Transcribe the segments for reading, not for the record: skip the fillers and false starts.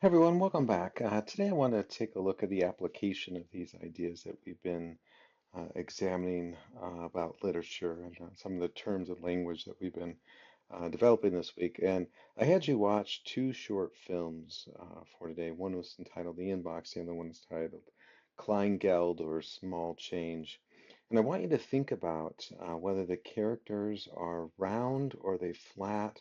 Hey everyone, welcome back. Today I want to take a look at the application of these ideas that we've been examining about literature and some of the terms of language that we've been developing this week. And I had you watch two short films for today. One was entitled The Inbox, the other one is titled Kleingeld or Small Change. And I want you to think about whether the characters are round or they flat,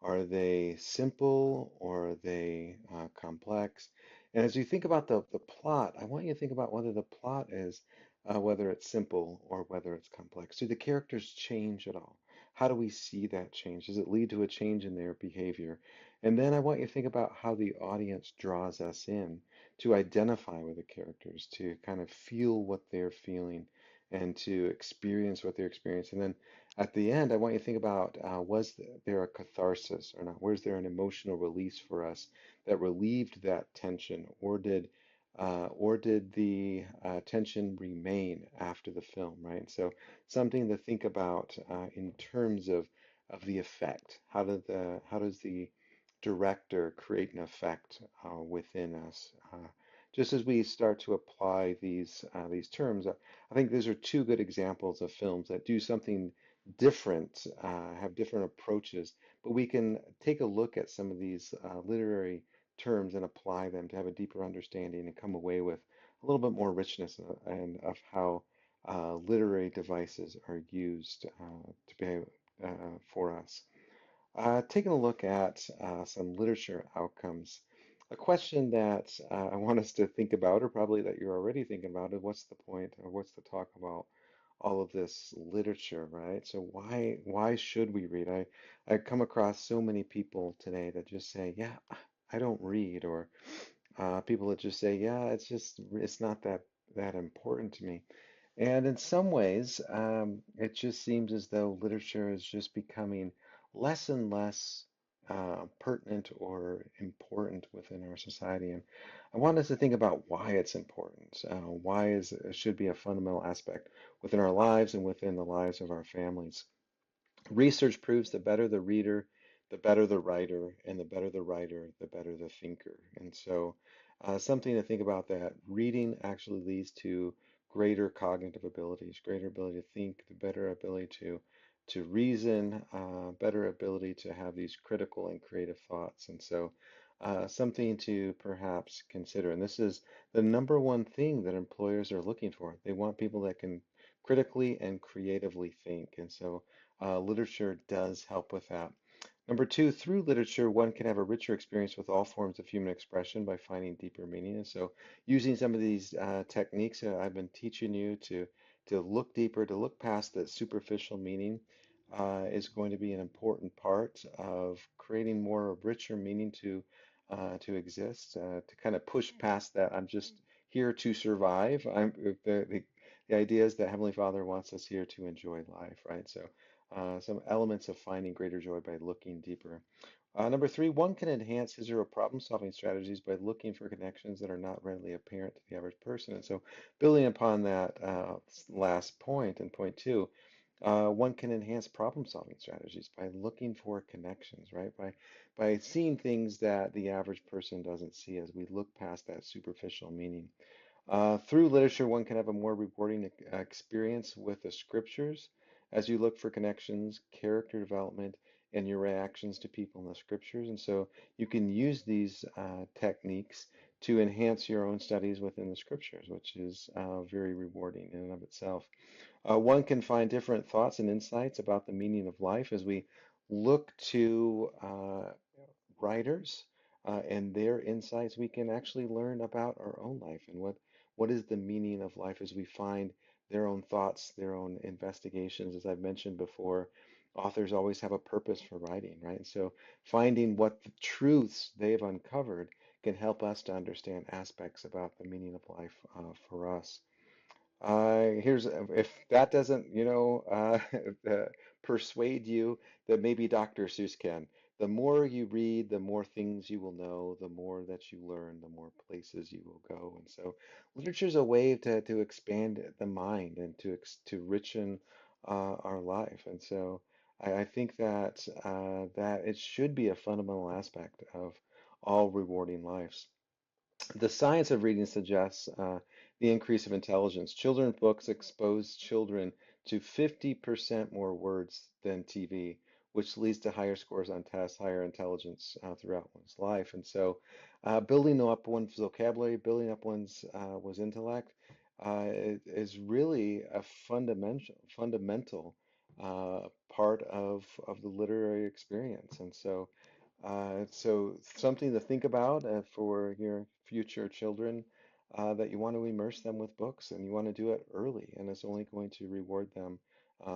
are they simple or are they complex? And as you think about the plot, I want you to think about whether the plot is whether it's simple or whether it's complex. Do the characters change at all? How do we see that change? Does it lead to a change in their behavior? And then I want you to think about how the audience draws us in to identify with the characters, to kind of feel what they're feeling and to experience what they're experiencing. And then at the end, I want you to think about was there a catharsis or not? Was there an emotional release for us that relieved that tension, or did the tension remain after the film, right? So something to think about in terms of the effect. How does the director create an effect within us? Just as we start to apply these terms, I think these are two good examples of films that do something different, have different approaches, but we can take a look at some of these literary terms and apply them to have a deeper understanding and come away with a little bit more richness and of how literary devices are used to be for us. Taking a look at some literature outcomes. A question that I want us to think about, or probably that you're already thinking about, is what's the point, or what's the talk about all of this literature, right? So why should we read? I come across so many people today that just say, yeah, I don't read, or people that just say, yeah, it's not that important to me. And in some ways, it just seems as though literature is just becoming less and less pertinent or important within our society. And I want us to think about why it's important. Why is it should be a fundamental aspect within our lives and within the lives of our families. Research proves the better the reader, the better the writer, and the better the writer, the better the thinker. And so, something to think about that reading actually leads to greater cognitive abilities, greater ability to think, the better ability to reason, better ability to have these critical and creative thoughts. And so, something to perhaps consider. And this is the number one thing that employers are looking for. They want people that can critically and creatively think. And so, literature does help with that. Number two, through literature, one can have a richer experience with all forms of human expression by finding deeper meaning. And so, using some of these techniques that I've been teaching you to look deeper, to look past the superficial meaning, is going to be an important part of creating more richer meaning to exist. To kind of push past that, I'm just here to survive. The idea is that Heavenly Father wants us here to enjoy life, right? So, some elements of finding greater joy by looking deeper. Number three, one can enhance his or her problem-solving strategies by looking for connections that are not readily apparent to the average person. And so, building upon that last point and point two, one can enhance problem-solving strategies by looking for connections, right? By seeing things that the average person doesn't see as we look past that superficial meaning. Through literature, one can have a more rewarding experience with the scriptures as you look for connections, character development, and your reactions to people in the scriptures. And so you can use these techniques to enhance your own studies within the scriptures, which is very rewarding in and of itself. One can find different thoughts and insights about the meaning of life as we look to writers and their insights. We can actually learn about our own life and what is the meaning of life as we find their own thoughts, their own investigations. As I've mentioned before, authors always have a purpose for writing, right? So finding what the truths they've uncovered can help us to understand aspects about the meaning of life for us. Here's if that doesn't, uh, persuade you that maybe Dr. Seuss can. The more you read, the more things you will know, the more that you learn, the more places you will go. And so, literature is a way to expand the mind and to richen our life. And so, I think that that it should be a fundamental aspect of all rewarding lives. The science of reading suggests the increase of intelligence. Children's books expose children to 50% more words than TV, which leads to higher scores on tests, higher intelligence throughout one's life. And so, building up one's vocabulary, building up one's intellect, is really a fundamental part of the literary experience. And so. So something to think about for your future children, that you want to immerse them with books and you want to do it early, and it's only going to reward them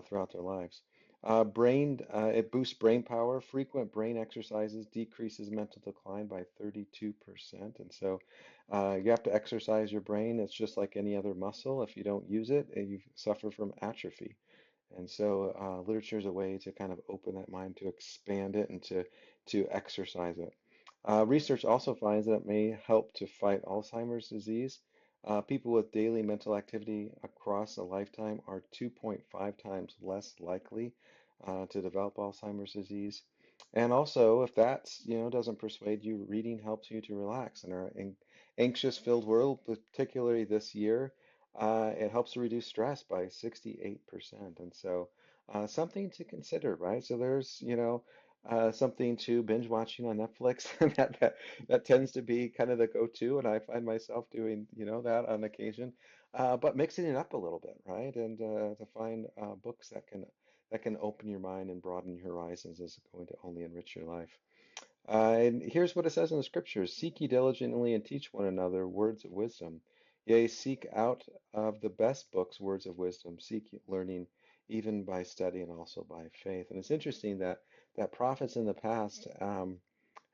throughout their lives. It boosts brain power. Frequent brain exercises decreases mental decline by 32%. And so you have to exercise your brain. It's just like any other muscle. If you don't use it, you suffer from atrophy. And so literature is a way to kind of open that mind, to expand it, and to exercise it. Research also finds that it may help to fight Alzheimer's disease. People with daily mental activity across a lifetime are 2.5 times less likely to develop Alzheimer's disease. And also, if that's, doesn't persuade you, reading helps you to relax. In our anxious-filled world, particularly this year, it helps to reduce stress by 68%. And so, something to consider, right? So there's, something to binge watching on Netflix. That tends to be kind of the go-to, and I find myself doing, that on occasion. But mixing it up a little bit, right? And to find books that can open your mind and broaden your horizons is going to only enrich your life. And here's what it says in the scriptures: Seek ye diligently and teach one another words of wisdom. Yea, seek out of the best books words of wisdom. Seek learning even by study and also by faith. And it's interesting that prophets in the past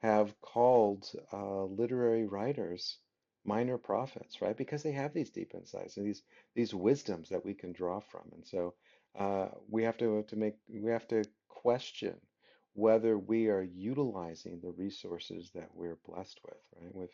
have called literary writers minor prophets, right? Because they have these deep insights and these wisdoms that we can draw from. And so we have to question whether we are utilizing the resources that we're blessed with, right?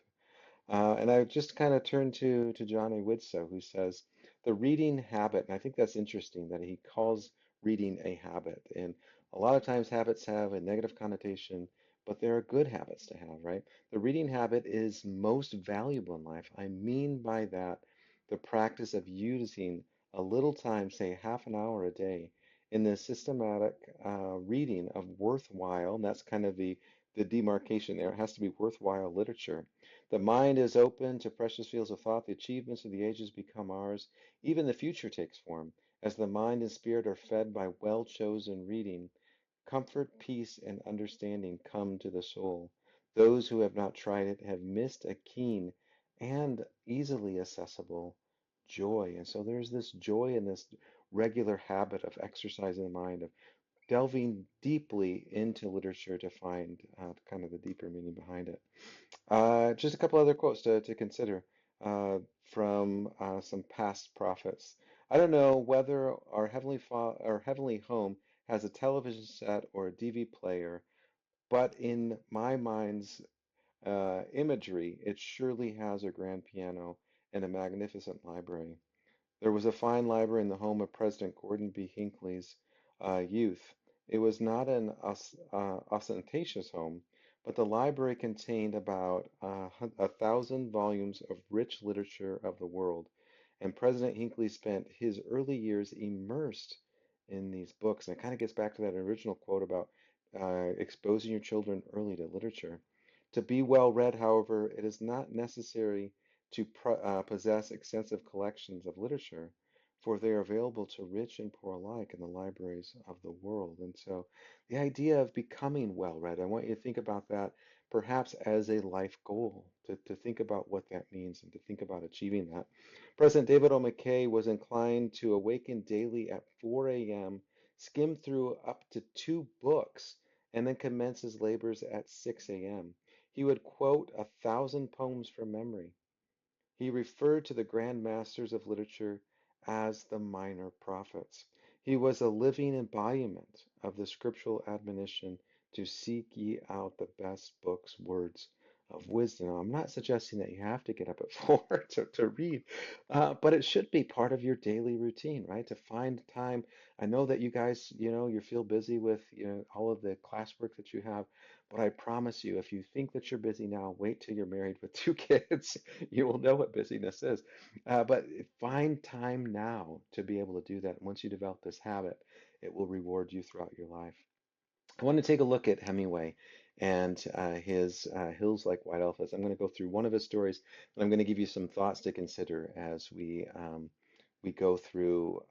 And I just kind of turn to John A. Widtsoe, who says the reading habit, and I think that's interesting that he calls reading a habit. And a lot of times habits have a negative connotation, but there are good habits to have, right? The reading habit is most valuable in life. I mean by that the practice of using a little time, say half an hour a day, in the systematic reading of worthwhile, and that's kind of the demarcation there. It has to be worthwhile literature. The mind is open to precious fields of thought. The achievements of the ages become ours. Even the future takes form. As the mind and spirit are fed by well-chosen reading, comfort, peace, and understanding come to the soul. Those who have not tried it have missed a keen and easily accessible joy. And so there's this joy in this regular habit of exercising the mind, of delving deeply into literature to find kind of the deeper meaning behind it. Just a couple other quotes to consider from some past prophets. I don't know whether our heavenly home has a television set or a DV player, but in my mind's imagery, it surely has a grand piano and a magnificent library. There was a fine library in the home of President Gordon B. Hinckley's youth. It was not an ostentatious home, but the library contained about 1,000 volumes of rich literature of the world, and President Hinckley spent his early years immersed in these books. And it kind of gets back to that original quote about exposing your children early to literature. To be well read, however, it is not necessary to possess extensive collections of literature, for they are available to rich and poor alike in the libraries of the world. And so, the idea of becoming well read, I want you to think about that perhaps as a life goal, to think about what that means and to think about achieving that. President David O. McKay was inclined to awaken daily at 4 a.m., skim through up to 2 books, and then commence his labors at 6 a.m. He would quote 1,000 poems from memory. He referred to the grand masters of literature as the minor prophets. He was a living embodiment of the scriptural admonition to seek ye out the best books, words of wisdom. I'm not suggesting that you have to get up at 4 to read, but it should be part of your daily routine, right? To find time. I know that you guys, you feel busy with, all of the classwork that you have, but I promise you, if you think that you're busy now, wait till you're married with two kids. You will know what busyness is. But find time now to be able to do that. And once you develop this habit, it will reward you throughout your life. I want to take a look at Hemingway and his Hills Like White Elephants. I'm going to go through one of his stories, and I'm going to give you some thoughts to consider as we go through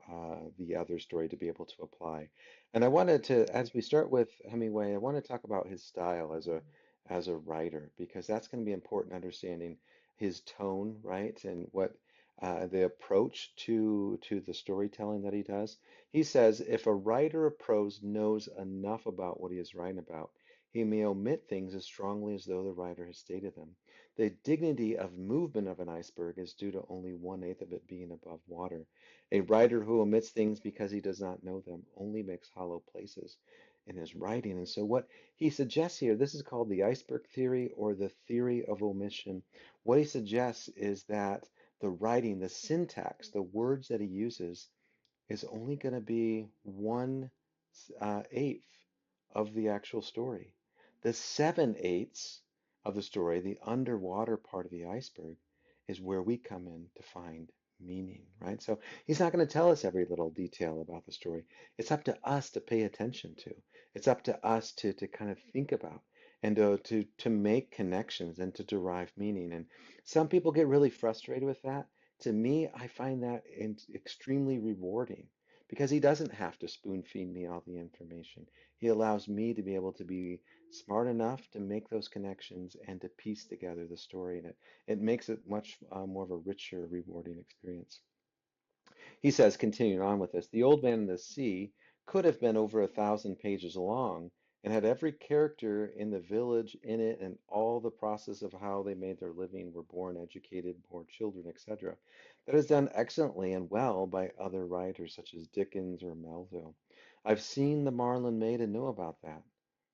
the other story to be able to apply. And I wanted to, as we start with Hemingway, I want to talk about his style as a writer because that's going to be important understanding his tone, right, and what the approach to the storytelling that he does. He says, if a writer of prose knows enough about what he is writing about, he may omit things as strongly as though the writer has stated them. The dignity of movement of an iceberg is due to only 1/8 of it being above water. A writer who omits things because he does not know them only makes hollow places in his writing. And so, what he suggests here, this is called the iceberg theory or the theory of omission. What he suggests is that the writing, the syntax, the words that he uses, is only going to be one eighth of the actual story. The 7/8 of the story, the underwater part of the iceberg, is where we come in to find meaning, right? So he's not going to tell us every little detail about the story. It's up to us to pay attention to. It's up to us to kind of think about and to make connections and to derive meaning. And some people get really frustrated with that. To me, I find that extremely rewarding because he doesn't have to spoon feed me all the information. He allows me to be able to be smart enough to make those connections and to piece together the story, and it makes it much more of a richer, rewarding experience. He says, continuing on with this, The Old Man and the Sea could have been over 1,000 pages long and had every character in the village in it and all the process of how they made their living, were born, educated, bore children, etc. That is done excellently and well by other writers such as Dickens or Melville. I've seen the Marlin Maid and know about that,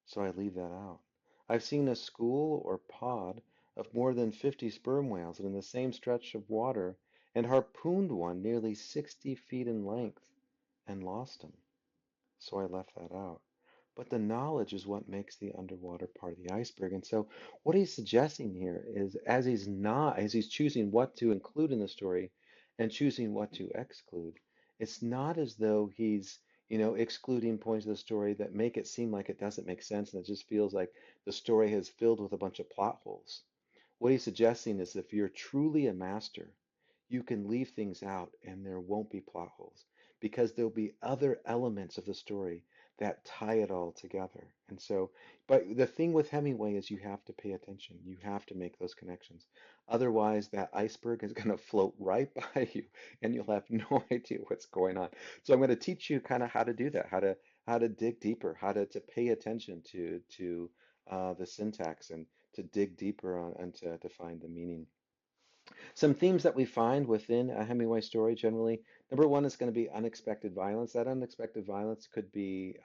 so I leave that out. I've seen a school or pod of more than 50 sperm whales in the same stretch of water and harpooned one nearly 60 feet in length and lost him. So I left that out. But the knowledge is what makes the underwater part of the iceberg. And so what he's suggesting here is as he's choosing what to include in the story and choosing what to exclude, it's not as though he's, excluding points of the story that make it seem like it doesn't make sense and it just feels like the story is filled with a bunch of plot holes. What he's suggesting is if you're truly a master, you can leave things out and there won't be plot holes because there'll be other elements of the story that tie it all together. And so, but the thing with Hemingway is you have to pay attention. You have to make those connections. Otherwise, that iceberg is going to float right by you and you'll have no idea what's going on. So I'm going to teach you kind of how to do that, how to dig deeper, how to pay attention to the syntax and to dig deeper on and to find the meaning. Some themes that we find within a Hemingway story generally, number one is going to be unexpected violence. That unexpected violence could be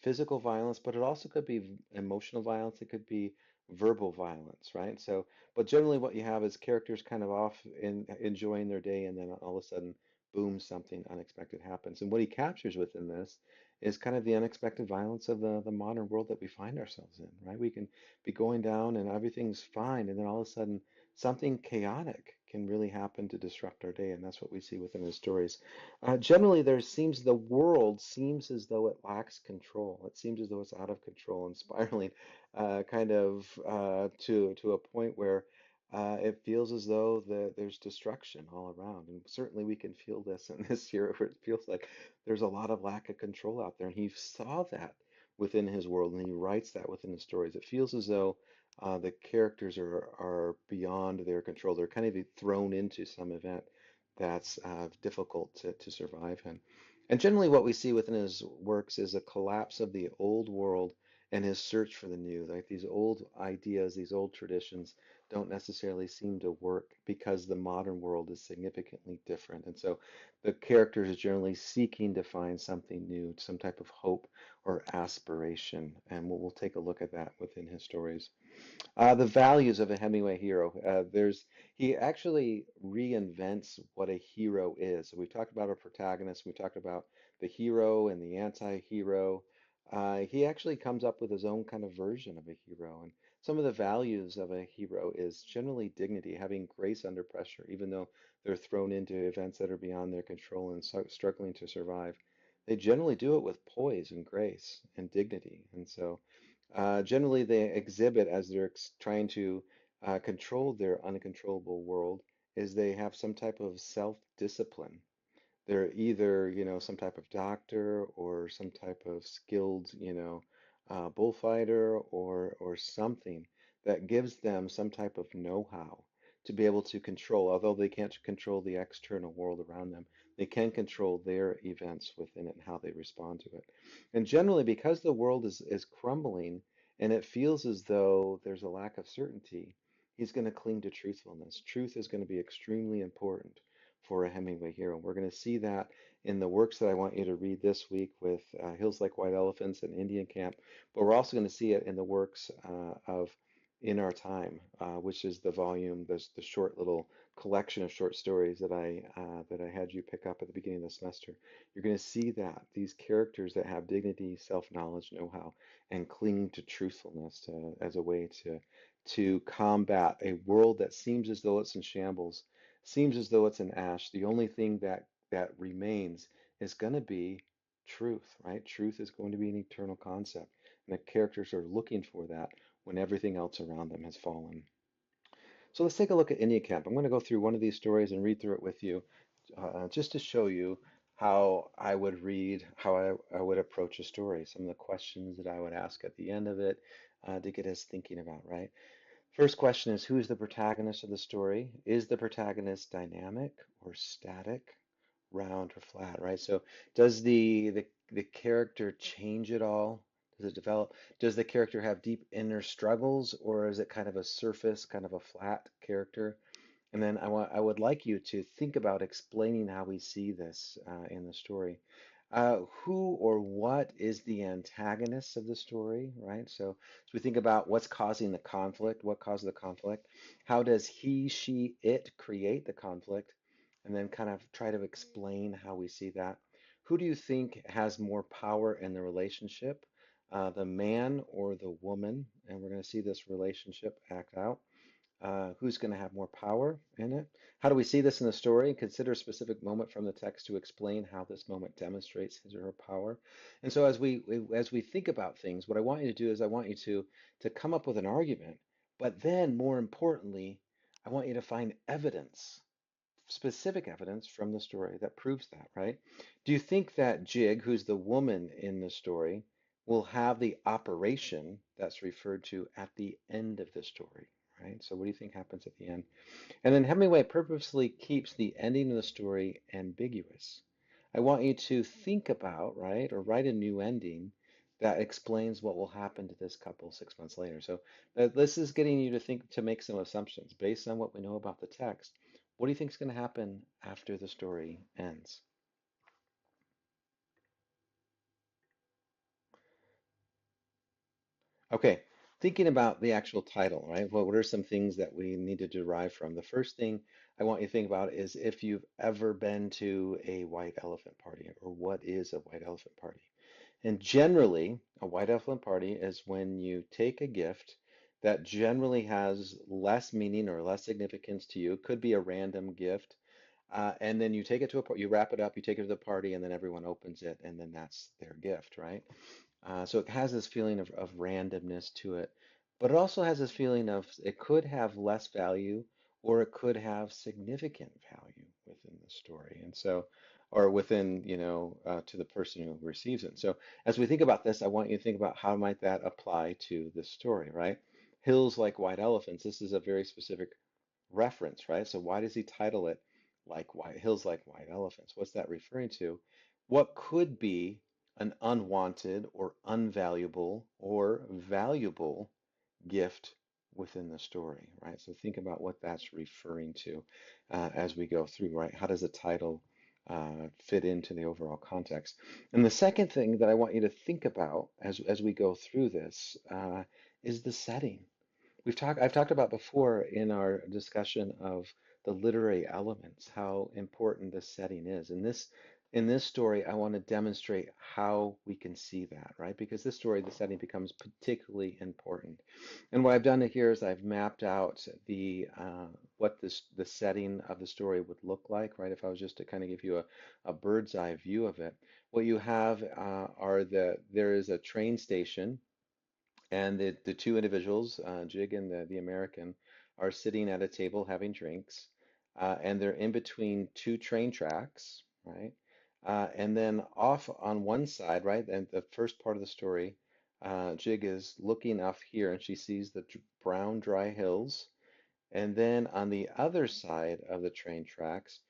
physical violence, but it also could be emotional violence. It could be verbal violence, right? So, but generally what you have is characters kind of off in enjoying their day, and then all of a sudden, boom, something unexpected happens. And what he captures within this is kind of the unexpected violence of the modern world that we find ourselves in, right? We can be going down and everything's fine, and then all of a sudden something chaotic can really happen to disrupt our day, and that's what we see within his stories. Generally, the world seems as though it lacks control. It seems as though it's out of control and spiraling, kind of to a point where it feels as though there's destruction all around. And certainly, we can feel this in this year, where it feels like there's a lot of lack of control out there, and he saw that within his world, and he writes that within his stories. It feels as though the characters are beyond their control. They're kind of thrown into some event that's difficult to survive in. And generally, what we see within his works is a collapse of the old world and his search for the new, like these old ideas, these old traditions don't necessarily seem to work because the modern world is significantly different. And so the characters are generally seeking to find something new, some type of hope or aspiration. And we'll take a look at that within his stories. The values of a Hemingway hero. He actually reinvents what a hero is. So we've talked about our protagonist, we talked about the hero and the anti-hero. He actually comes up with his own kind of version of a hero. And some of the values of a hero is generally dignity, having grace under pressure, even though they're thrown into events that are beyond their control and struggling to survive. They generally do it with poise and grace and dignity. And so generally, they exhibit as they're trying to control their uncontrollable world is they have some type of self-discipline. They're either, some type of doctor or some type of skilled, bullfighter or something that gives them some type of know-how to be able to control, although they can't control the external world around them, they can control their events within it and how they respond to it. And generally, because the world is crumbling and it feels as though there's a lack of certainty, he's going to cling to truthfulness. Truth is going to be extremely important for a Hemingway hero. We're going to see that in the works that I want you to read this week with Hills Like White Elephants and Indian Camp, but we're also going to see it in the works of In Our Time, which is the volume, the short little collection of short stories that I had you pick up at the beginning of the semester. You're going to see that these characters that have dignity, self-knowledge, know-how, and cling to truthfulness as a way to combat a world that seems as though it's in shambles, seems as though it's an ash. The only thing that remains is going to be truth, right? Truth is going to be an eternal concept, and the characters are looking for that when everything else around them has fallen. So let's take a look at India Camp. I'm going to go through one of these stories and read through it with you, just to show you how I would read, how I would approach a story, some of the questions that I would ask at the end of it to get us thinking about, right? First question is, who is the protagonist of the story? Is the protagonist dynamic or static, round or flat, right? So does the character change at all? Does it develop? Does the character have deep inner struggles, or is it kind of a surface, kind of a flat character? And then I would like you to think about explaining how we see this in the story. Who or what is the antagonist of the story, right? So we think about what's causing the conflict, what caused the conflict, how does he, she, it create the conflict, and then kind of try to explain how we see that. Who do you think has more power in the relationship, the man or the woman? And we're going to see this relationship act out. Who's going to have more power in it? How do we see this in the story? Consider a specific moment from the text to explain how this moment demonstrates his or her power. And so as we think about things, what I want you to do is I want you to come up with an argument, but then more importantly, I want you to find evidence, specific evidence from the story that proves that, right? Do you think that Jig, who's the woman in the story, will have the operation that's referred to at the end of the story, right? So what do you think happens at the end? And then Hemingway purposely keeps the ending of the story ambiguous. I want you to think about, right, or write a new ending that explains what will happen to this couple 6 months later. So this is getting you to think, to make some assumptions based on what we know about the text. What do you think is going to happen after the story ends? Okay, thinking about the actual title, right? Well, what are some things that we need to derive from? The first thing I want you to think about is if you've ever been to a white elephant party, or what is a white elephant party? And generally, a white elephant party is when you take a gift that generally has less meaning or less significance to you. It could be a random gift. And then you take it to a, you wrap it up, you take it to the party, and then everyone opens it, and then that's their gift, right? So it has this feeling of randomness to it, but it also has this feeling of it could have less value or it could have significant value within the story. And so, or within, to the person who receives it. So as we think about this, I want you to think about how might that apply to the story, right? Hills like white elephants. This is a very specific reference, right? So why does he title it like white hills like white elephants? What's that referring to? What could be an unwanted or unvaluable or valuable gift within the story, right? So think about what that's referring to as we go through, right? How does the title fit into the overall context? And the second thing that I want you to think about as we go through this is the setting. I've talked about before in our discussion of the literary elements, how important this setting is. In this story, I want to demonstrate how we can see that, right? Because this story, the setting becomes particularly important. And what I've done here is I've mapped out what the setting of the story would look like, right? If I was just to kind of give you a bird's eye view of it, what you have there is a train station and the two individuals, Jig and the American, are sitting at a table having drinks, and they're in between two train tracks, right? And then off on one side, right, and the first part of the story, Jig is looking up here and she sees the brown, dry hills, and then on the other side of the train tracks,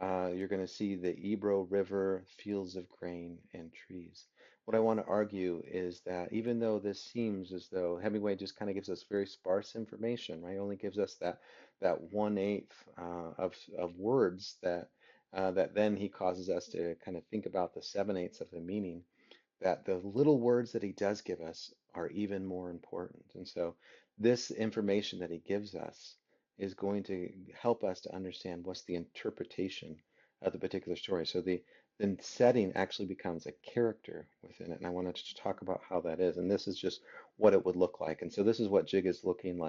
you're going to see the Ebro River, fields of grain, and trees. What I want to argue is that even though this seems as though Hemingway just kind of gives us very sparse information, right? Only gives us that 1/8 of words that then he causes us to kind of think about the 7/8 of the meaning, that the little words that he does give us are even more important. And so, this information that he gives us is going to help us to understand what's the interpretation of the particular story. So, the setting actually becomes a character within it. And I wanted to talk about how that is. And this is just what it would look like. And so, this is what Jig is looking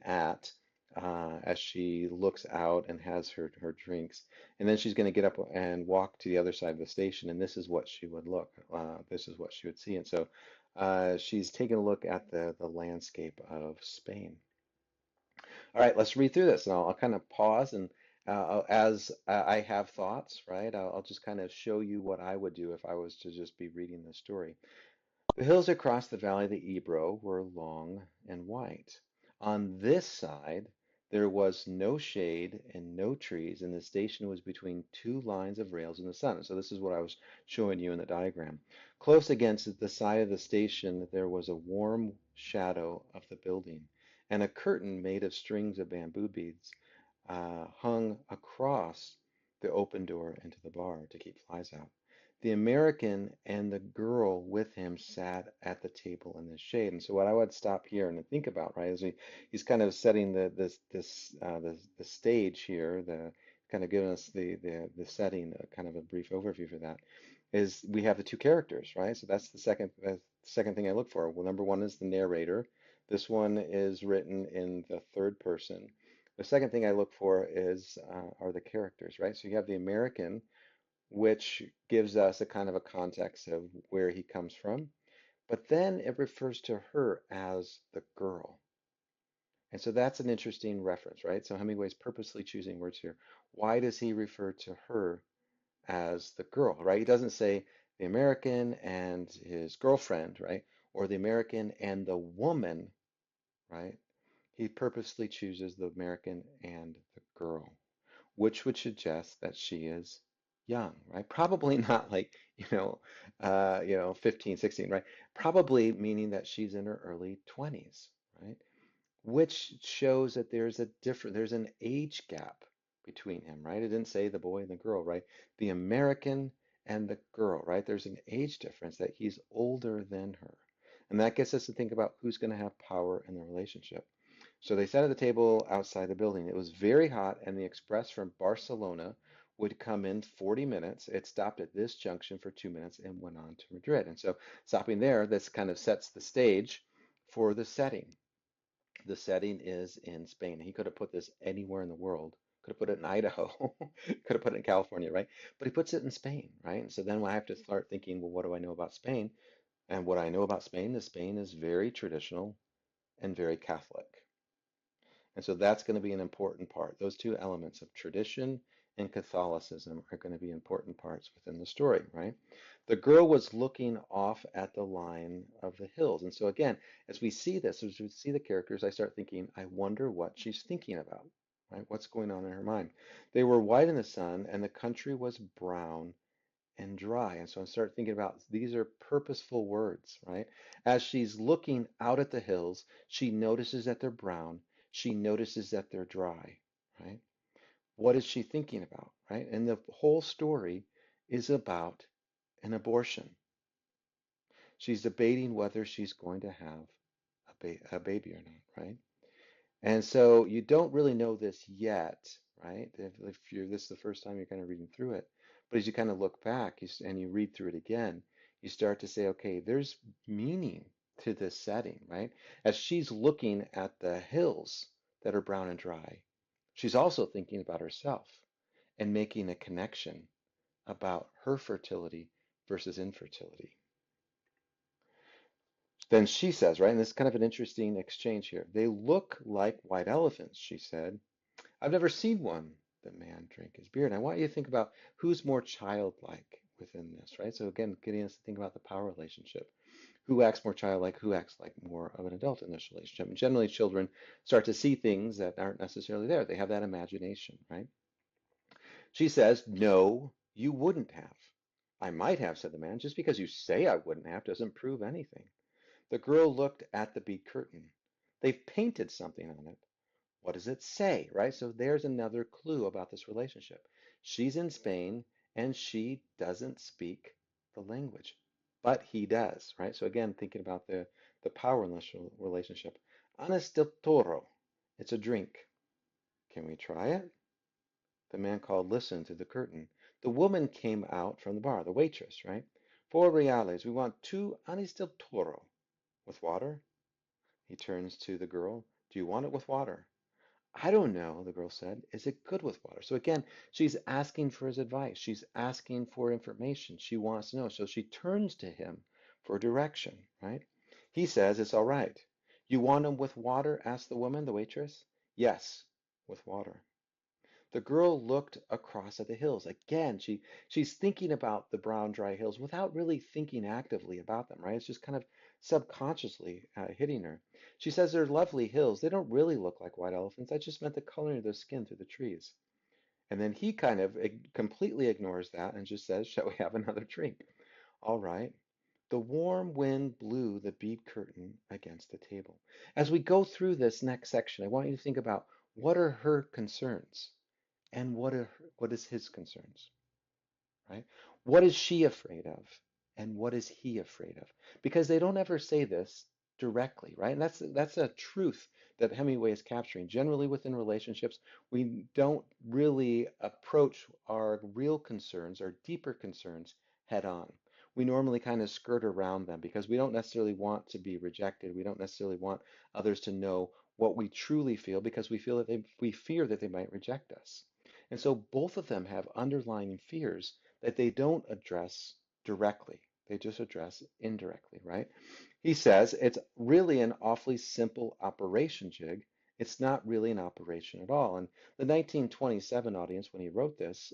at. As she looks out and has her drinks. And then she's going to get up and walk to the other side of the station, and this is what she would look. This is what she would see. And so she's taking a look at the landscape of Spain. All right, let's read through this, and I'll kind of pause and as I have thoughts, right? I'll just kind of show you what I would do if I was to just be reading the story. The hills across the valley of the Ebro were long and white. On this side, there was no shade and no trees, and the station was between two lines of rails in the sun. So this is what I was showing you in the diagram. Close against the side of the station, there was a warm shadow of the building, and a curtain made of strings of bamboo beads hung across the open door into the bar to keep flies out. The American and the girl with him sat at the table in the shade. And so what I would stop here and think about, right, is he's kind of setting the stage here, the kind of giving us the setting, kind of a brief overview for that, is we have the two characters, right? So that's the second thing I look for. Well, number one is the narrator. This one is written in the third person. The second thing I look for is are the characters, right? So you have the American, which gives us a kind of a context of where he comes from. But then it refers to her as the girl. And so that's an interesting reference, right? So Hemingway's purposely choosing words here. Why does he refer to her as the girl, right? He doesn't say the American and his girlfriend, right? Or the American and the woman, right? He purposely chooses the American and the girl, which would suggest that she is young, right? Probably not like, 15, 16, right? Probably meaning that she's in her early 20s, right? Which shows that there's an age gap between him, right? It didn't say the boy and the girl, right? The American and the girl, right? There's an age difference that he's older than her. And that gets us to think about who's going to have power in the relationship. So they sat at the table outside the building. It was very hot, and the express from Barcelona would come in 40 minutes. It stopped at this junction for 2 minutes and went on to Madrid. And so stopping there, this kind of sets the stage for the setting. The setting is in Spain. He could have put this anywhere in the world. Could have put it in Idaho. Could have put it in California, right? But he puts it in Spain, right? And so then I have to start thinking, well, what do I know about Spain? And what I know about Spain is very traditional and very Catholic. And so that's going to be an important part. Those two elements of tradition and Catholicism are going to be important parts within the story, right? The girl was looking off at the line of the hills. And so again, as we see this, as we see the characters, I start thinking, I wonder what she's thinking about, right? What's going on in her mind? They were white in the sun, and the country was brown and dry. And so I start thinking about these are purposeful words, right? As she's looking out at the hills, she notices that they're brown. She notices that they're dry, right? What is she thinking about, right? And the whole story is about an abortion. She's debating whether she's going to have a baby or not, right? And so you don't really know this yet, right? If you're this is the first time you're kind of reading through it, but as you kind of look back and you read through it again, you start to say, okay, there's meaning to this setting, right? As she's looking at the hills that are brown and dry, she's also thinking about herself and making a connection about her fertility versus infertility. Then she says, right, and this is kind of an interesting exchange here. They look like white elephants, she said. I've never seen one, the man drank his beer. And I want you to think about who's more childlike within this, right? So again, getting us to think about the power relationship. Who acts more childlike, who acts like more of an adult in this relationship? And generally, children start to see things that aren't necessarily there. They have that imagination, right? She says, no, you wouldn't have. I might have, said the man. Just because you say I wouldn't have doesn't prove anything. The girl looked at the bead curtain. They've painted something on it. What does it say, right? So there's another clue about this relationship. She's in Spain and she doesn't speak the language, but he does, right? So again, thinking about the power in this relationship. Anis del Toro. It's a drink. Can we try it? The man called, listen to the curtain. The woman came out from the bar, the waitress, right? 4 reales. We want 2 anis del Toro. With water? He turns to the girl. Do you want it with water? I don't know, the girl said. Is it good with water? So again, she's asking for his advice. She's asking for information. She wants to know. So she turns to him for direction, right? He says, it's all right. You want him with water? Asked the woman, the waitress. Yes, with water. The girl looked across at the hills. Again, she's thinking about the brown, dry hills without really thinking actively about them, right? It's just kind of subconsciously hitting her. She says they're lovely hills. They don't really look like white elephants. I just meant the coloring of their skin through the trees. And then he kind of completely ignores that and just says, shall we have another drink? All right. The warm wind blew the bead curtain against the table. As we go through this next section, I want you to think about what are her concerns? And what is his concerns, right? What is she afraid of? And what is he afraid of? Because they don't ever say this directly, right? And that's a truth that Hemingway is capturing. Generally within relationships, we don't really approach our real concerns, our deeper concerns head on. We normally kind of skirt around them because we don't necessarily want to be rejected. We don't necessarily want others to know what we truly feel because we fear that they might reject us. And so both of them have underlying fears that they don't address directly. They just address indirectly, right? He says it's really an awfully simple operation, Jig. It's not really an operation at all. And the 1927 audience, when he wrote this,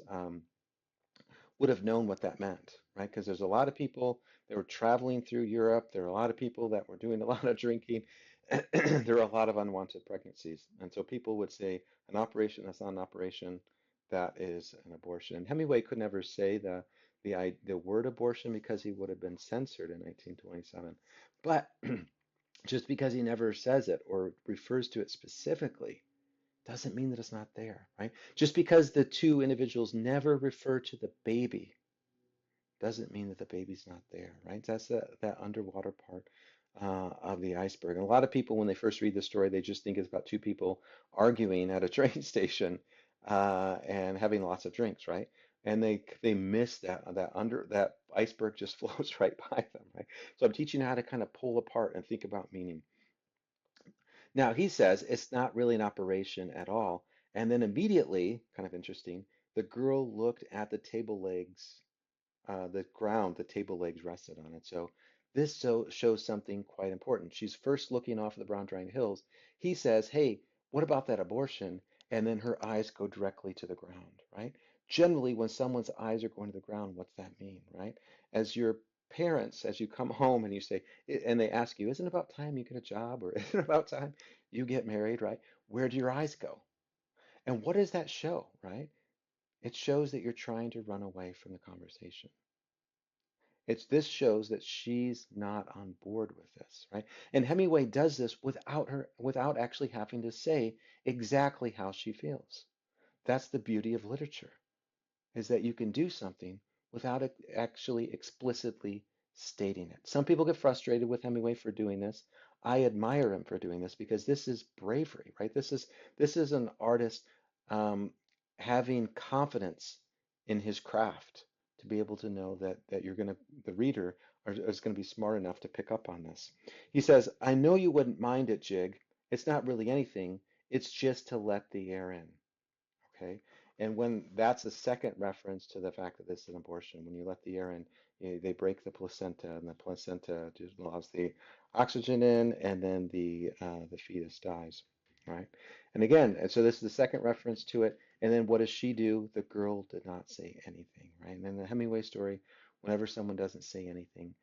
would have known what that meant, right? Because there's a lot of people that were traveling through Europe. There are a lot of people that were doing a lot of drinking. There are a lot of unwanted pregnancies. And so people would say an operation that's not an operation, that is an abortion. And Hemingway could never say the word abortion because he would have been censored in 1927. But just because he never says it or refers to it specifically doesn't mean that it's not there, right? Just because the two individuals never refer to the baby doesn't mean that the baby's not there, right? That's that underwater part of the iceberg. And a lot of people, when they first read the story, they just think it's about two people arguing at a train station and having lots of drinks, right? And they miss that iceberg just floats right by them, right? So I'm teaching how to kind of pull apart and think about meaning. Now he says it's not really an operation at all. And then immediately, kind of interesting, the girl looked at the table legs, the ground the table legs rested on it. So this shows something quite important. She's first looking off the Brown Drying Hills. He says, hey, what about that abortion? And then her eyes go directly to the ground, right? Generally, when someone's eyes are going to the ground, what's that mean, right? As your parents, as you come home and you say, and they ask you, isn't it about time you get a job or isn't it about time you get married, right? Where do your eyes go? And what does that show, right? It shows that you're trying to run away from the conversation. This shows that she's not on board with this, right? And Hemingway does this without actually having to say exactly how she feels. That's the beauty of literature, is that you can do something without actually explicitly stating it. Some people get frustrated with Hemingway for doing this. I admire him for doing this because this is bravery, right? This is an artist um, having confidence in his craft to be able to know that the reader is going to be smart enough to pick up on this. He says, "I know you wouldn't mind it, Jig. It's not really anything. It's just to let the air in." Okay. And when that's a second reference to the fact that this is an abortion, when you let the air in, they break the placenta, and the placenta just allows the oxygen in, and then the fetus dies. Right. And again, and so this is the second reference to it. And then what does she do? The girl did not say anything. Right. And in the Hemingway story, whenever someone doesn't say anything,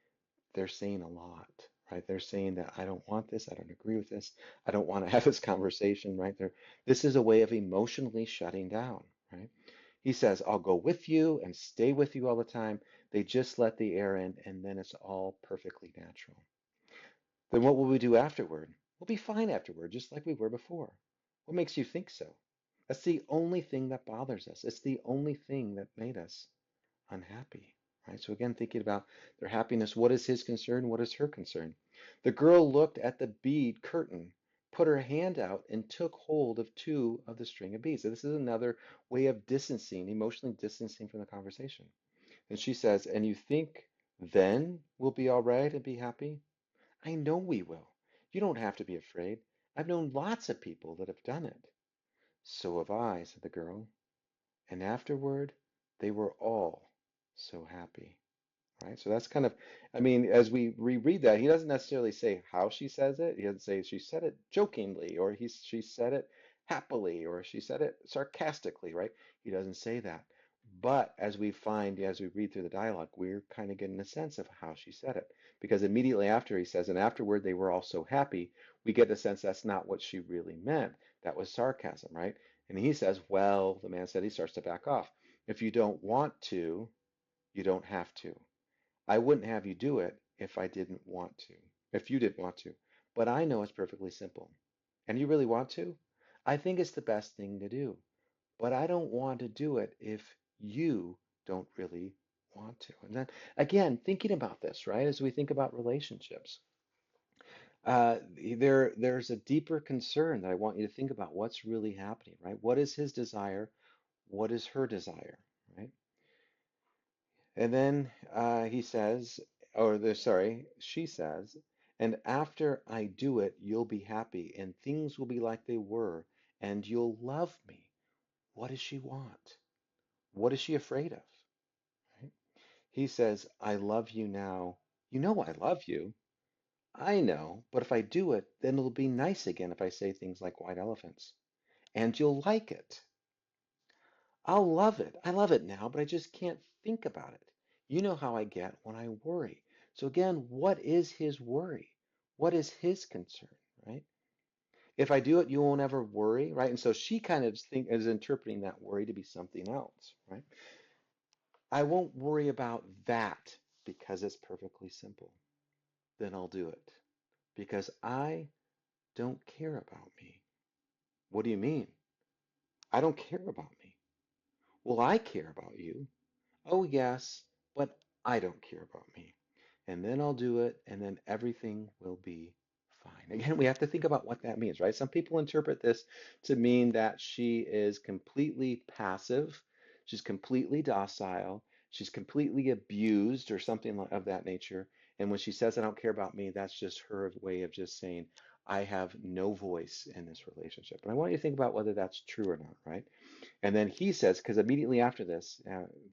they're saying a lot, right? They're saying that I don't want this, I don't agree with this, I don't want to have this conversation, right? This is a way of emotionally shutting down, right? He says, I'll go with you and stay with you all the time. They just let the air in, and then it's all perfectly natural. Then what will we do afterward? We'll be fine afterward, just like we were before. What makes you think so? That's the only thing that bothers us. It's the only thing that made us unhappy, right? So again, thinking about their happiness, what is his concern? What is her concern? The girl looked at the bead curtain, put her hand out, and took hold of two of the string of beads. So this is another way of distancing, emotionally distancing from the conversation. And she says, and you think then we'll be all right and be happy? I know we will. You don't have to be afraid. I've known lots of people that have done it. So have I, said the girl. And afterward, they were all so happy. Right? So that's kind of, I mean, as we reread that, he doesn't necessarily say how she says it. He doesn't say she said it jokingly, or she said it happily, or she said it sarcastically, right? He doesn't say that. But as we find, as we read through the dialogue, we're kind of getting a sense of how she said it. Because immediately after he says, and afterward they were all so happy, we get the sense that's not what she really meant. That was sarcasm, right? And he says, well, the man said, he starts to back off. If you don't want to, you don't have to. I wouldn't have you do it if I didn't want to, if you didn't want to. But I know it's perfectly simple. And you really want to? I think it's the best thing to do. But I don't want to do it if you don't really want to. And then again, thinking about this, right, as we think about relationships, there's a deeper concern that I want you to think about what's really happening, right? What is his desire? What is her desire, right? And then he says, sorry, she says, and after I do it, you'll be happy and things will be like they were and you'll love me. What does she want? What is she afraid of? Right? He says, I love you now. You know I love you. I know, but if I do it, then it'll be nice again if I say things like white elephants. And you'll like it. I'll love it. I love it now, but I just can't think about it. You know how I get when I worry. So again, what is his worry? What is his concern, right? If I do it, you won't ever worry, right? And so she kind of is interpreting that worry to be something else, right? I won't worry about that because it's perfectly simple. Then I'll do it because I don't care about me. What do you mean? I don't care about me. Well, I care about you. Oh, yes, but I don't care about me. And then I'll do it, and then everything will be fine. Again, we have to think about what that means, right? Some people interpret this to mean that she is completely passive, she's completely docile, she's completely abused, or something of that nature. And when she says, I don't care about me, that's just her way of just saying, I have no voice in this relationship. And I want you to think about whether that's true or not, right? And then he says, because immediately after this,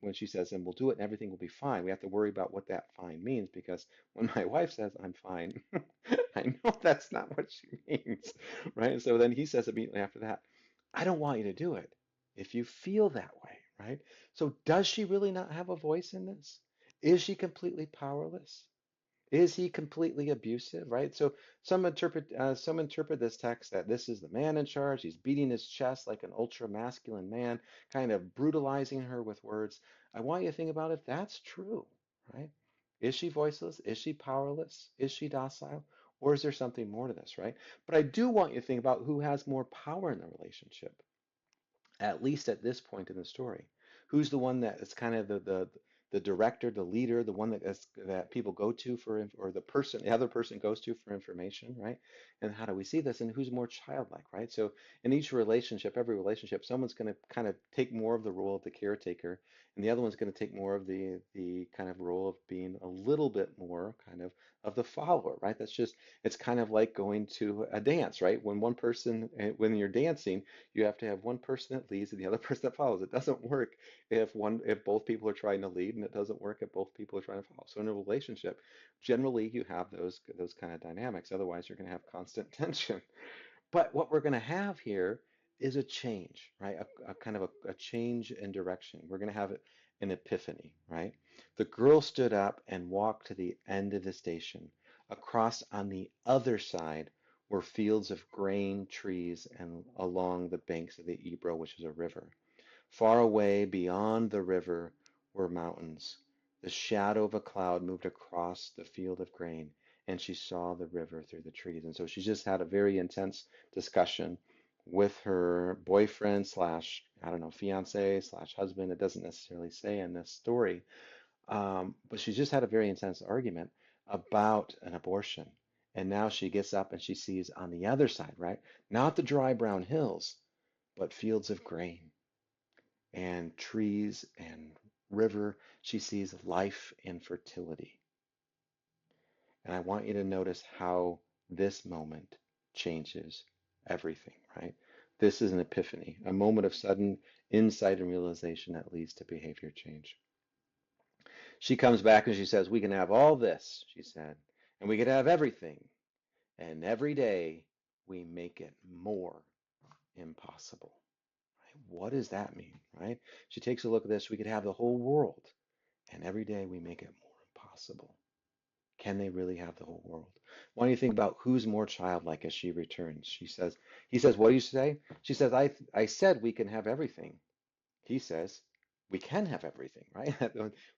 when she says, and we'll do it and everything will be fine, we have to worry about what that fine means because when my wife says, I'm fine, I know that's not what she means, right? And so then he says immediately after that, I don't want you to do it if you feel that way, right? So does she really not have a voice in this? Is she completely powerless? Is he completely abusive, right? So some interpret this text that this is the man in charge. He's beating his chest like an ultra masculine man, kind of brutalizing her with words. I want you to think about if that's true, right? Is she voiceless? Is she powerless? Is she docile? Or is there something more to this, right? But I do want you to think about who has more power in the relationship, at least at this point in the story. Who's the one that is kind of the director, the leader, the one that people go to for, or the other person goes to for information, right? And how do we see this? And who's more childlike, right? So in each relationship, every relationship, someone's going to kind of take more of the role of the caretaker, and the other one's going to take more of the kind of role of being a little bit more kind of the follower, right? That's just it's kind of like going to a dance, right? When you're dancing, you have to have one person that leads and the other person that follows. It doesn't work if both people are trying to lead, and it doesn't work if both people are trying to follow. So in a relationship, generally you have those kind of dynamics. Otherwise, you're going to have constant tension. But what we're going to have here is a change, right? A kind of a change in direction. We're going to have an epiphany, right? The girl stood up and walked to the end of the station. Across on the other side were fields of grain, trees, and along the banks of the Ebro, which is a river. Far away beyond the river were mountains. The shadow of a cloud moved across the field of grain, and she saw the river through the trees. And so she just had a very intense discussion with her boyfriend slash, I don't know, fiance slash husband. It doesn't necessarily say in this story, but she just had a very intense argument about an abortion. And now she gets up and she sees on the other side, right? Not the dry brown hills, but fields of grain and trees and river. She sees life and fertility. And I want you to notice how this moment changes everything, right? This is an epiphany, a moment of sudden insight and realization that leads to behavior change. She comes back and she says, "We can have all this," she said, "and we can have everything. And every day we make it more impossible." Right? What does that mean, right? She takes a look at this. We could have the whole world, and every day we make it more impossible. Can they really have the whole world? Why don't you think about who's more childlike as she returns? He says, "What do you say?" She says, I said we can have everything. He says, "We can have everything," right?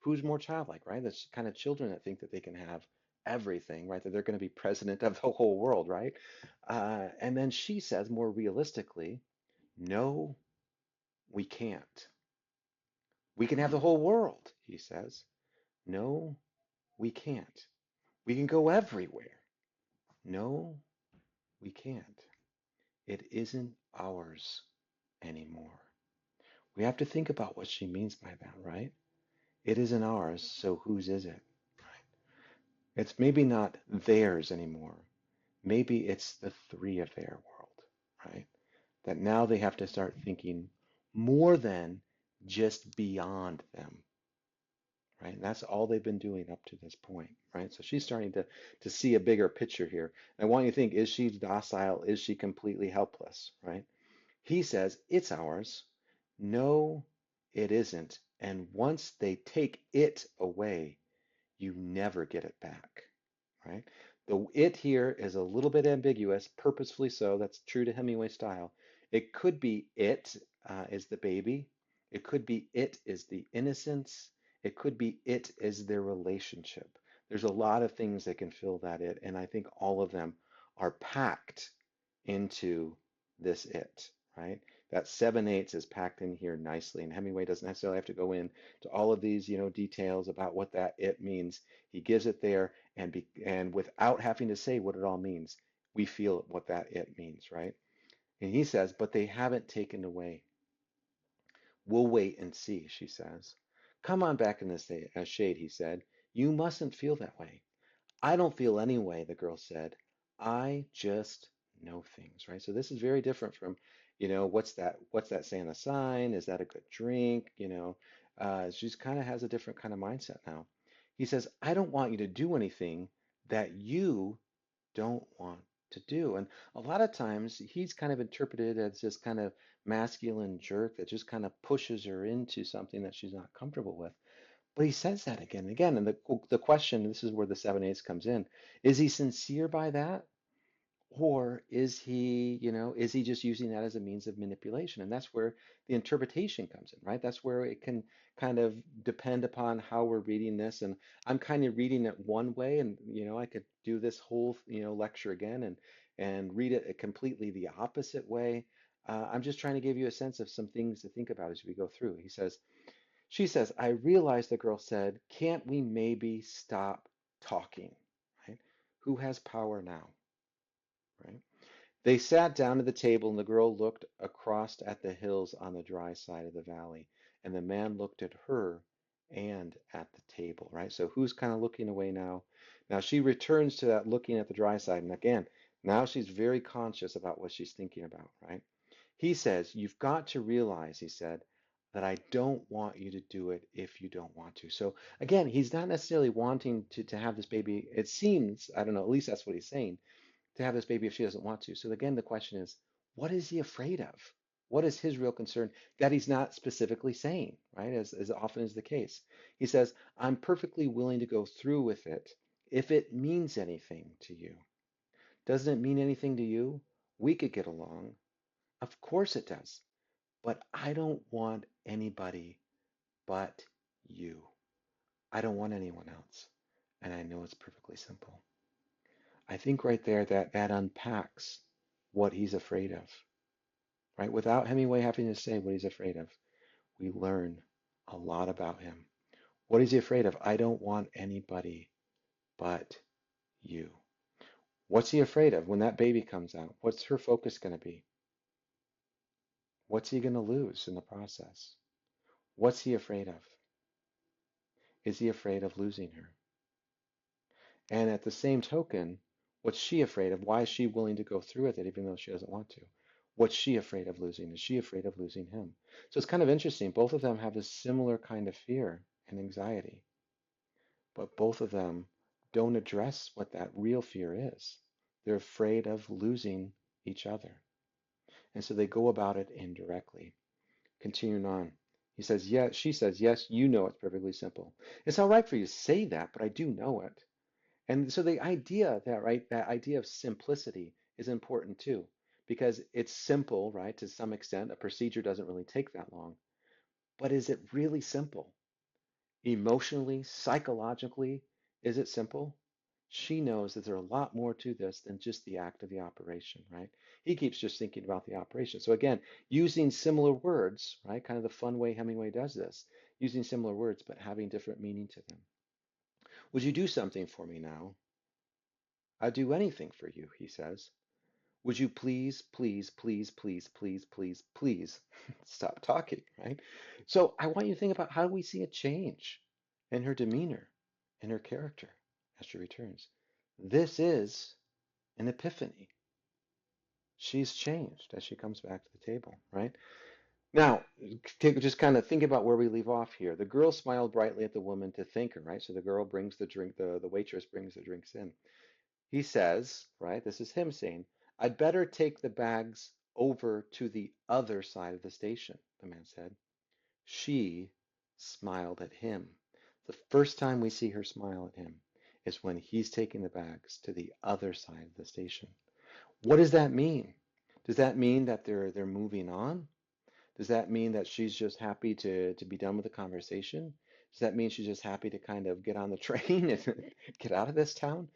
Who's more childlike, right? That's kind of children that think that they can have everything, right? That they're going to be president of the whole world, right? And then she says, more realistically, "No, we can't. We can have the whole world," he says. "No, we can't. We can go everywhere." "No, we can't. It isn't ours anymore." We have to think about what she means by that, right? It isn't ours, so whose is it? Right? It's maybe not theirs anymore. Maybe it's the three of their world, right? That now they have to start thinking more than just beyond them, right? And that's all they've been doing up to this point, right? So she's starting to see a bigger picture here. And I want you to think, is she docile? Is she completely helpless, right? He says, "It's ours." "No, it isn't. And once they take it away, you never get it back," right? The it here is a little bit ambiguous, purposefully so. That's true to Hemingway style. It could be it is the baby. It could be it is the innocence. It could be it is their relationship. There's a lot of things that can fill that it, and I think all of them are packed into this it, right? That 7/8 is packed in here nicely, and Hemingway doesn't necessarily have to go in to all of these, details about what that it means. He gives it there, and without having to say what it all means, we feel what that it means, right? And he says, "But they haven't taken away. We'll wait and see," she says. "Come on back in the shade," he said. "You mustn't feel that way." "I don't feel any way," the girl said. "I just know things," right? So this is very different from, what's that Santa sign? Is that a good drink? She's kind of has a different kind of mindset now. He says, "I don't want you to do anything that you don't want to do." And a lot of times he's kind of interpreted as this kind of masculine jerk that just kind of pushes her into something that she's not comfortable with. But he says that again and again. And the question, this is where the 7/8 comes in, is he sincere by that? Or is he, is he just using that as a means of manipulation? And that's where the interpretation comes in, right? That's where it can kind of depend upon how we're reading this. And I'm kind of reading it one way, and I could do this whole, lecture again and read it completely the opposite way. I'm just trying to give you a sense of some things to think about as we go through. She says, I realize the girl said, can't we maybe stop talking, right? Who has power now, right? They sat down at the table, and the girl looked across at the hills on the dry side of the valley, and the man looked at her and at the table, right? So who's kind of looking away now? Now she returns to that looking at the dry side, and again, now she's very conscious about what she's thinking about, right? He says, you've got to realize, he said, that I don't want you to do it if you don't want to. So again, he's not necessarily wanting to have this baby. It seems, I don't know, at least that's what he's saying, to have this baby if she doesn't want to. So again, the question is, what is he afraid of? What is his real concern that he's not specifically saying, right? As often is the case. He says, I'm perfectly willing to go through with it if it means anything to you. Doesn't it mean anything to you? We could get along. Of course it does. But I don't want anybody but you. I don't want anyone else. And I know it's perfectly simple. I think right there that unpacks what he's afraid of, right? Without Hemingway having to say what he's afraid of, we learn a lot about him. What is he afraid of? I don't want anybody but you. What's he afraid of when that baby comes out? What's her focus going to be? What's he going to lose in the process? What's he afraid of? Is he afraid of losing her? And at the same token, what's she afraid of? Why is she willing to go through with it even though she doesn't want to? What's she afraid of losing? Is she afraid of losing him? So it's kind of interesting. Both of them have this similar kind of fear and anxiety, but both of them don't address what that real fear is. They're afraid of losing each other. And so they go about it indirectly. Continuing on, he says, yes, she says, yes, you know it's perfectly simple. It's all right for you to say that, but I do know it. And so the idea that, right, that idea of simplicity is important too, because it's simple, right, to some extent. A procedure doesn't really take that long. But is it really simple? Emotionally, psychologically, is it simple? She knows that there's a lot more to this than just the act of the operation, right? He keeps just thinking about the operation. So again, using similar words, right, kind of the fun way Hemingway does this, using similar words but having different meaning to them. Would you do something for me now? I'd do anything for you, he says. Would you please, please, please, please, please, please, please stop talking, right? So I want you to think about, how do we see a change in her demeanor, in her character as she returns? This is an epiphany. She's changed as she comes back to the table, right? Now, just kind of think about where we leave off here. The girl smiled brightly at the woman to thank her, right? So the girl brings the drink, the waitress brings the drinks in. He says, right, this is him saying, I'd better take the bags over to the other side of the station, the man said. She smiled at him. The first time we see her smile at him is when he's taking the bags to the other side of the station. What does that mean? Does that mean that they're moving on? Does that mean that she's just happy to be done with the conversation? Does that mean she's just happy to kind of get on the train and get out of this town?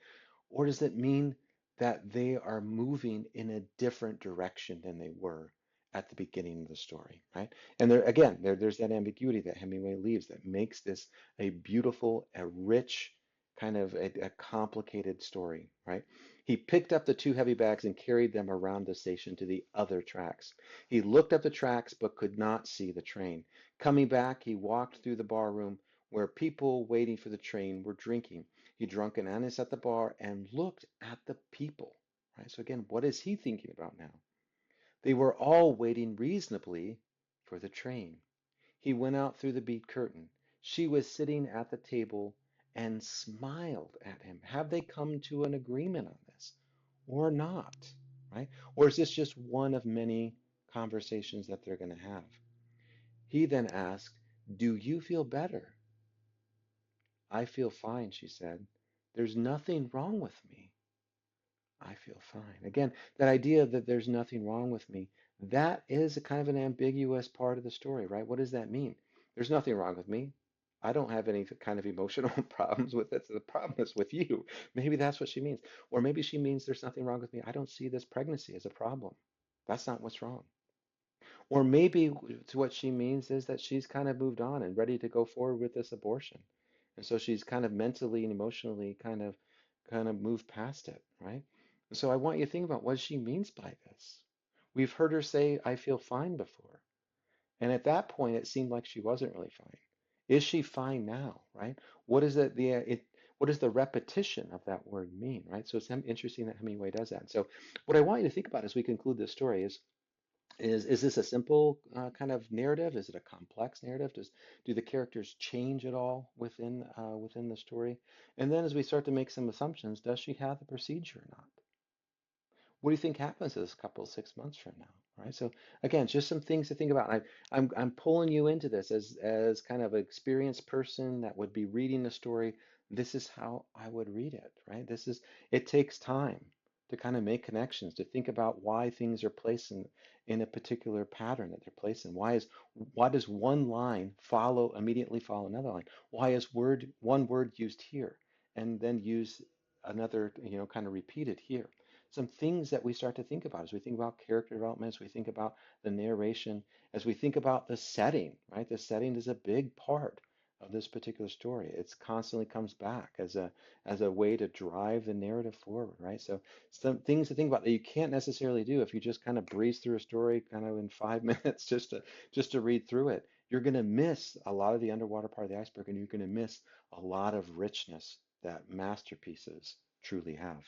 Or does it mean that they are moving in a different direction than they were at the beginning of the story, right? And there again, there's that ambiguity that Hemingway leaves that makes this a beautiful, a rich, kind of a complicated story, right? He picked up the two heavy bags and carried them around the station to the other tracks. He looked at the tracks but could not see the train. Coming back, he walked through the bar room where people waiting for the train were drinking. He drunk an anise at the bar and looked at the people, right? So again, what is he thinking about now? They were all waiting reasonably for the train. He went out through the bead curtain. She was sitting at the table and smiled at him. Have they come to an agreement on this or not, right? Or is this just one of many conversations that they're going to have? He then asked, do you feel better? I feel fine, she said. There's nothing wrong with me. I feel fine. Again, that idea that there's nothing wrong with me, that is a kind of an ambiguous part of the story, right? What does that mean? There's nothing wrong with me. I don't have any kind of emotional problems with it. So the problem is with you. Maybe that's what she means. Or maybe she means there's nothing wrong with me. I don't see this pregnancy as a problem. That's not what's wrong. Or maybe what she means is that she's kind of moved on and ready to go forward with this abortion. And so she's kind of mentally and emotionally kind of moved past it, right? And so I want you to think about what she means by this. We've heard her say, I feel fine before. And at that point, it seemed like she wasn't really fine. Is she fine now, right? What is what does the repetition of that word mean, right? So it's interesting that Hemingway does that. So what I want you to think about as we conclude this story is this a simple kind of narrative? Is it a complex narrative? Do the characters change at all within the story? And then as we start to make some assumptions, does she have the procedure or not? What do you think happens to this couple 6 months from now? Right. So again, just some things to think about. I'm pulling you into this as kind of an experienced person that would be reading the story. This is how I would read it. Right. It takes time to kind of make connections, to think about why things are placed in a particular pattern that they're placed in. Why does one line immediately follow another line? Why is one word used here and then use another, kind of repeated here? Some things that we start to think about as we think about character development, as we think about the narration, as we think about the setting, right? The setting is a big part of this particular story. It's constantly comes back as a way to drive the narrative forward, right? So some things to think about that you can't necessarily do if you just kind of breeze through a story kind of in 5 minutes just to read through it. You're going to miss a lot of the underwater part of the iceberg, and you're going to miss a lot of richness that masterpieces truly have.